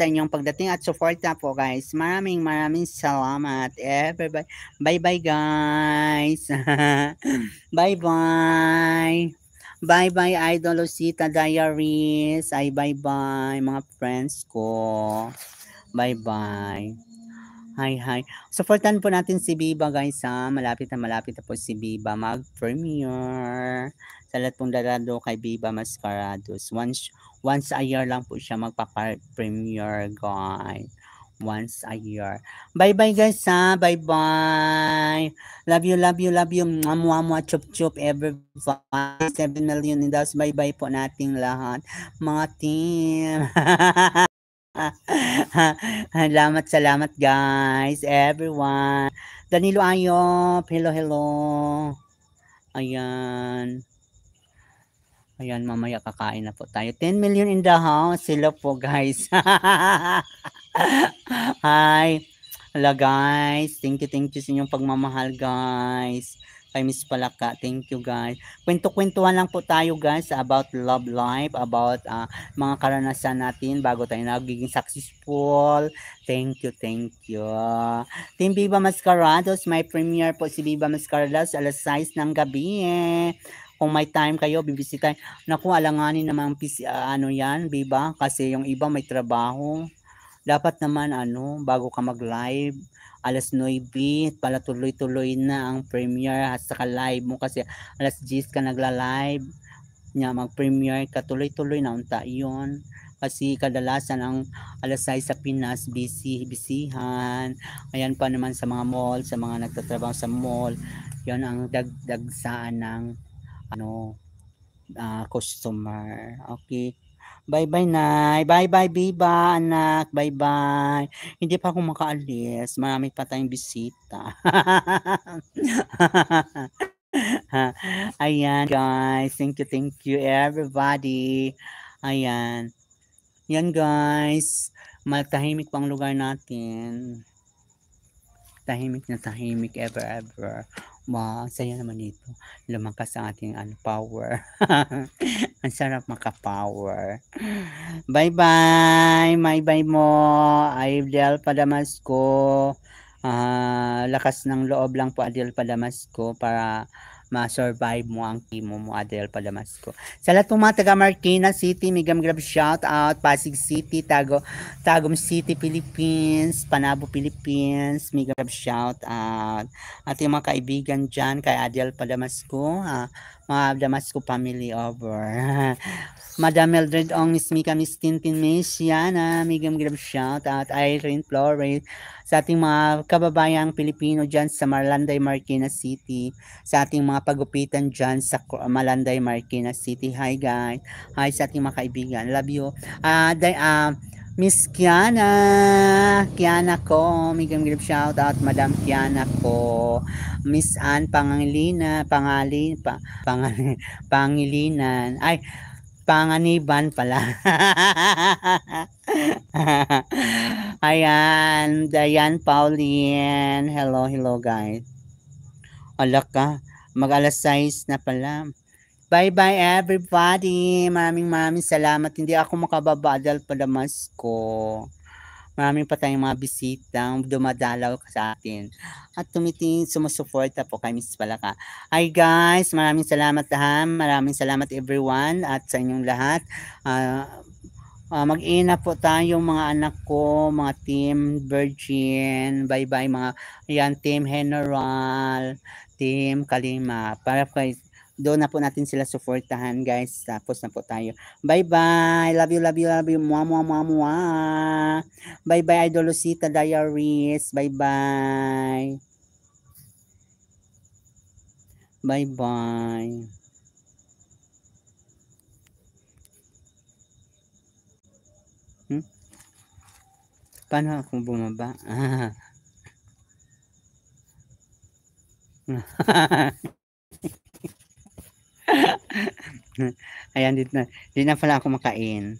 sa inyong pagdating at suporta po guys. Maraming salamat everybody. Bye-bye guys. Bye-bye. Bye-bye Idol Lucita Diaries. Ay bye-bye mga friends ko. Bye-bye. Hi. Supportan po natin si Biba guys ha. Malapit na po si Biba mag-premiere. Sa lahat pong darado kay Biba Mascarados. Once a year lang po siya magpa-premiere guys. Once a year. Bye-bye guys ha. Bye-bye. Love you. Mwah, chup chup everybody. 7 million in das. Bye-bye po nating lahat. Mga team. Salamat guys, everyone. Danilo Ayop, hello. Ayan. Ayan, mamaya kakain na po tayo. 10 million in the house. Sila po guys. Hi. Hello guys. Thank you sa inyong pagmamahal guys. Kay Miss Palaka. Thank you guys. Kwento-kwentuhan lang po tayo guys about love life, about mga karanasan natin bago tayo nagiging successful. Thank you. Team Viva Mascarados, may premiere po si Viva Mascarados alas 6 ng gabi Kung may time kayo, bibisitahin. Naku, alanganin naman yan, Viva, kasi yung iba may trabaho. Dapat naman bago ka mag-live, alas 9 pala tuloy-tuloy na ang premiere at saka live mo kasi alas 10 ka nagla-live. Mag-premiere ka tuloy-tuloy na unta yun. Kasi kadalasan ang alas 6 sa Pinas, bisihan. Ayan pa naman sa mga mall, sa mga nagtatrabaho sa mall. Yan ang dagdagsaan ng customer. Okay. Bye-bye, Nay. Bye-bye, Biba, anak. Bye-bye. Hindi pa ako makaalis. Marami pa tayong bisita. Ayan, guys. Thank you, everybody. Ayan. Yan, guys. Matahimik pang lugar natin. Tahimik na tahimik, ever. Wow, saya naman dito. Lumakas ang ating power. Ang sarap maka-power. Bye-bye. Bye mo. Adel Padamasco. Lakas ng loob lang po, Adel Padamasco, para ma-survive mo ang team mo, Adel Padamasco. Sa lahat ng mga taga Marikina City, Migam Grab shout out, Pasig City, Tagum City, Philippines, Panabo, Philippines, Migam Grab shout out. At yung mga kaibigan dyan, kay Adel Padamasco, mga Damasco family over. Madam Mildred Ong, Miss Mika, Miss Tintin, Miss Yana, Migam Grab shout out, Irene Flores, sa ating mga kababayang Pilipino dyan sa Malanday, Marikina City, sa ating mga pagupitan dyan sa Malanday, Marikina City. Hi guys. Hi sa ating mga kaibigan. Love you. Miss Kiana ko. Migam Grab shout out, Madam Kiana ko. Miss Ann Pangilinan. Ay, Panganiban pala. Ayan, Diane Pauline. Hello guys. Ala ka, mag-alas 6 na pala. Bye-bye everybody. Maraming salamat. Hindi ako makababa dahil Padamasco. Maraming pa tayong mga bisitang dumadalaw sa atin. At sumusuporta po kay Miss Palaka. Hi guys, maraming salamat ha. Maraming salamat everyone at sa inyong lahat. Mag-ina po tayo mga anak ko, mga team Virgin. Bye-bye mga team General, team Kalima. Para kay doon na po natin sila suportahan guys. Tapos na po tayo. Bye-bye. Love you. Mwah. Bye-bye Idol Lucita Diaries. Bye-bye. Bye-bye. Paano akong bumaba? Ayan, di na pala ako makain.